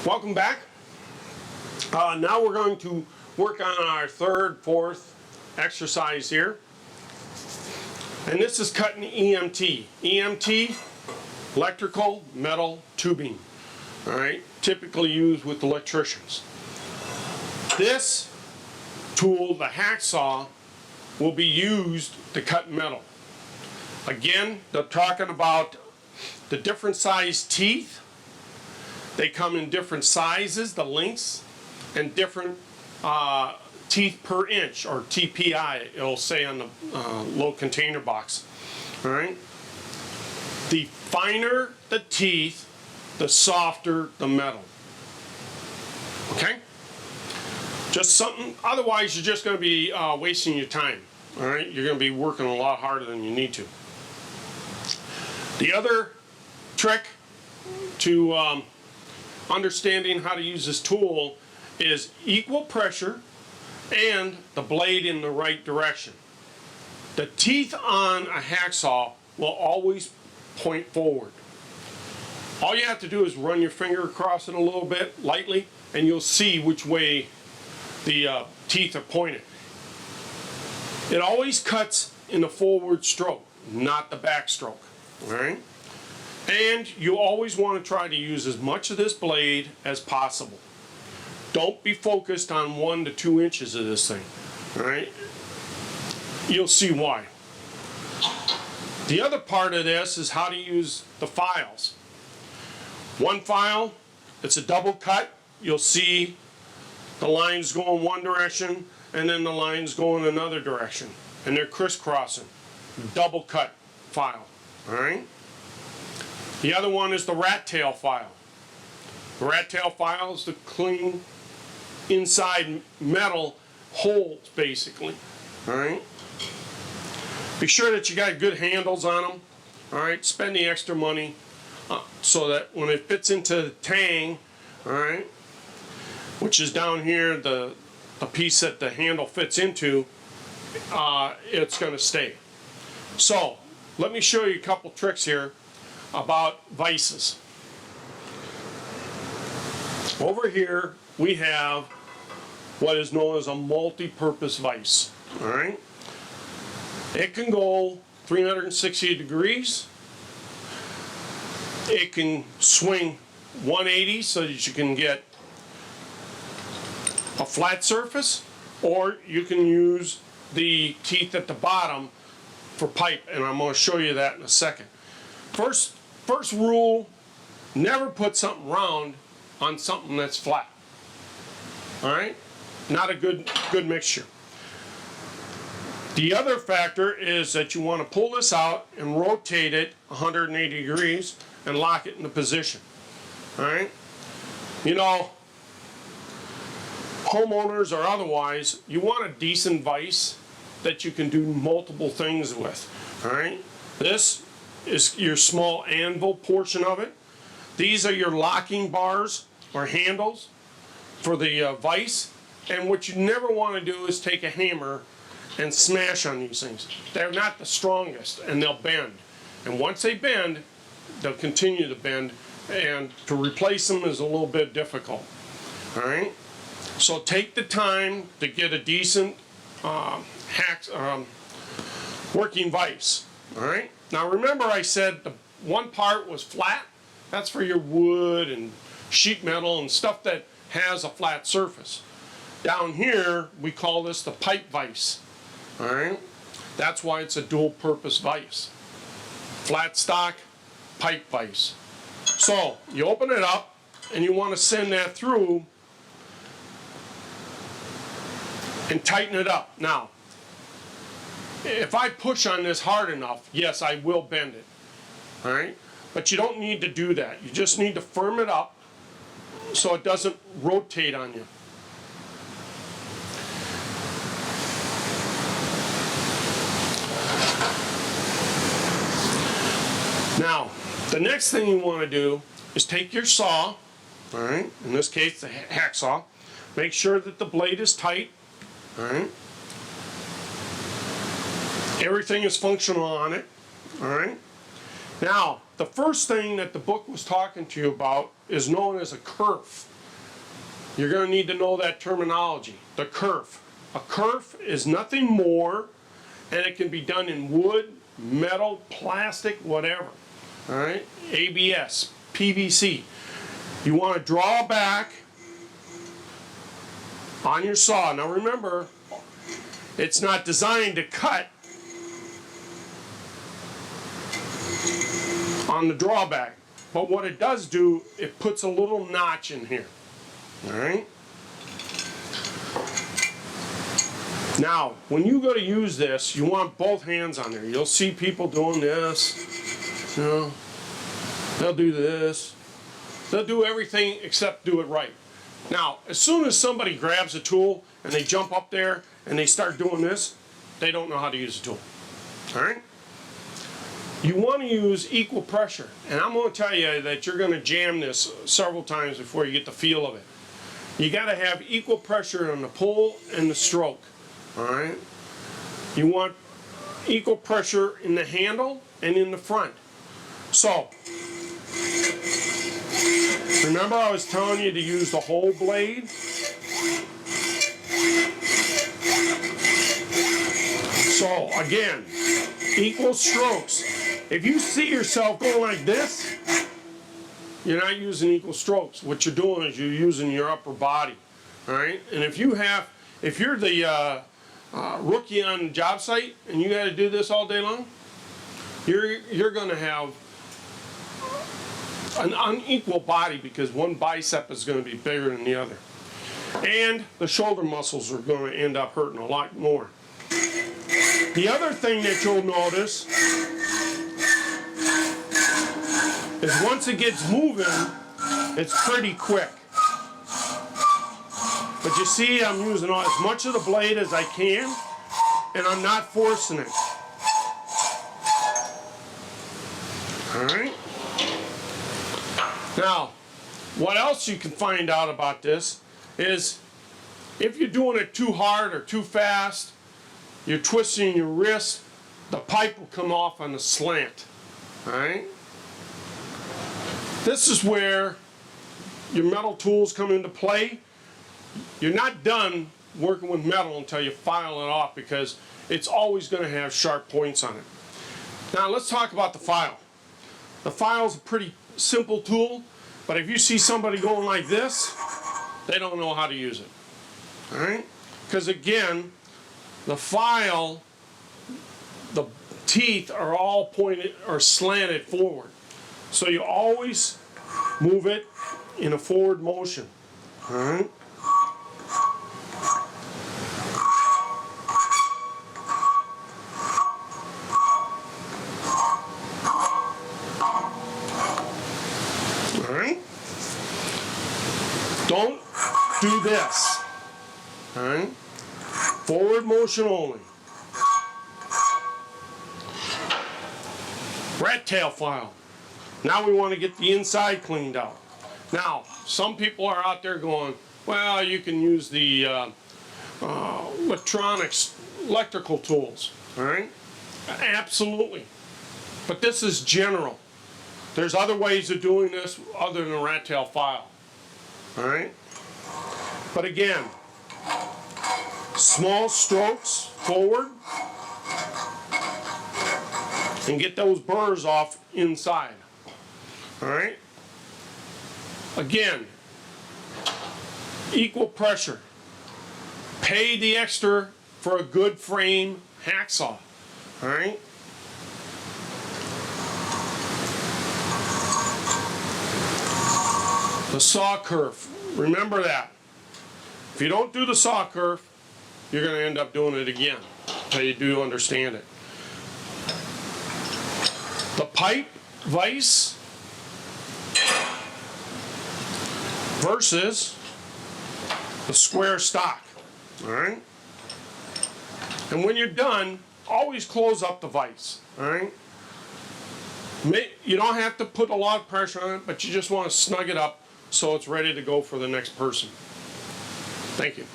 Welcome back. Now we're going to work on our third, fourth exercise here. And this is cutting EMT. EMT, electrical metal tubing. All right, typically used with electricians. This tool, the hacksaw, will be used to cut metal. Again, they're talking about the different size teeth. They come in different sizes, the lengths, and different teeth per inch, or TPI, it'll say on the little container box. All right. The finer the teeth, the softer the metal. Okay? Just something, otherwise you're just going to be wasting your time. All right? You're going to be working a lot harder than you need to. The other trick to understanding how to use this tool is equal pressure and the blade in the right direction. The teeth on a hacksaw will always point forward. All you have to do is run your finger across it a little bit, lightly, and you'll see which way the teeth are pointed. It always cuts in the forward stroke, not the back stroke. All right? And you always want to try to use as much of this blade as possible. Don't be focused on 1 to 2 inches of this thing. All right? You'll see why. The other part of this is how to use the files. One file, it's a double cut. You'll see the lines go in one direction and then the lines go in another direction. And they're crisscrossing. Double cut file. All right? The other one is the rat tail file. The rat tail file is the clean inside metal holes, basically. All right. Be sure that you got good handles on them. All right. Spend the extra money so that when it fits into the tang, all right, which is down here, the piece that the handle fits into, it's going to stay. So let me show you a couple tricks here about vices. Over here we have what is known as a multi-purpose vise. All right, it can go 360 degrees. It can swing 180 so that you can get a flat surface, or you can use the teeth at the bottom for pipe, and I'm going to show you that in a second. First rule, never put something round on something that's flat. All right? Not a good mixture. The other factor is that you want to pull this out and rotate it 180 degrees and lock it into position. All right? You know, homeowners or otherwise, you want a decent vise that you can do multiple things with. All right? This is your small anvil portion of it. These are your locking bars or handles for the vise. And what you never want to do is take a hammer and smash on these things. They're not the strongest, and they'll bend. And once they bend, they'll continue to bend, and to replace them is a little bit difficult. All right? So take the time to get a decent working vise. All right? Now remember, I said the one part was flat. That's for your wood and sheet metal and stuff that has a flat surface. Down here, we call this the pipe vise. All right? That's why it's a dual purpose vise. Flat stock, pipe vise. So you open it up and you want to send that through and tighten it up. Now, if I push on this hard enough, yes, I will bend it. All right? But you don't need to do that. You just need to firm it up so it doesn't rotate on you. Now, the next thing you want to do is take your saw, all right, in this case the hacksaw, make sure that the blade is tight, all right. Everything is functional on it, all right. Now, the first thing that the book was talking to you about is known as a kerf. you're going to need to know that terminology. The kerf. A kerf is nothing more, and it can be done in wood, metal, plastic, whatever. All right? ABS, PVC. You want to draw back on your saw. Now remember, it's not designed to cut on the drawback. But what it does do, it puts a little notch in here. All right? Now, when you go to use this, you want both hands on there. You'll see people doing this. You know, they'll do this. They'll do everything except do it right. Now, as soon as somebody grabs a tool and they jump up there and they start doing this, they don't know how to use the tool. All right? You want to use equal pressure. And I'm going to tell you that you're going to jam this several times before you get the feel of it. You got to have equal pressure on the pull and the stroke. All right? You want equal pressure in the handle and in the front. So, remember I was telling you to use the whole blade? So, again, equal strokes. If you see yourself going like this, you're not using equal strokes. What you're doing is you're using your upper body. All right? And if you're the rookie on the job site and you got to do this all day long, you're going to have an unequal body because one bicep is going to be bigger than the other. And the shoulder muscles are going to end up hurting a lot more. The other thing that you'll notice is once it gets moving, it's pretty quick. But you see, I'm using as much of the blade as I can, and I'm not forcing it. Alright? Now, what else you can find out about this is if you're doing it too hard or too fast, you're twisting your wrist, the pipe will come off on the slant. Alright? This is where your metal tools come into play. You're not done working with metal until you file it off because it's always going to have sharp points on it. Now let's talk about the file. The file is a pretty simple tool, but if you see somebody going like this, they don't know how to use it. Alright? Because again, the file, the teeth are all pointed or slanted forward. So you always move it in a forward motion. Alright? Alright? Don't do this. Alright? Forward motion only. Rat tail file. Now we want to get the inside cleaned out. Now, some people are out there going, well, you can use the electrical tools. Alright? Absolutely. But this is general. There's other ways of doing this other than a rat tail file. Alright? But again, small strokes forward and get those burrs off inside. Alright? Again, equal pressure. Pay the extra for a good frame hacksaw. Alright? The saw kerf. Remember that. If you don't do the saw kerf, you're going to end up doing it again until you do understand it. The pipe vise versus the square stock. Alright? And when you're done, always close up the vise. Alright? You don't have to put a lot of pressure on it, but you just want to snug it up so it's ready to go for the next person. Thank you.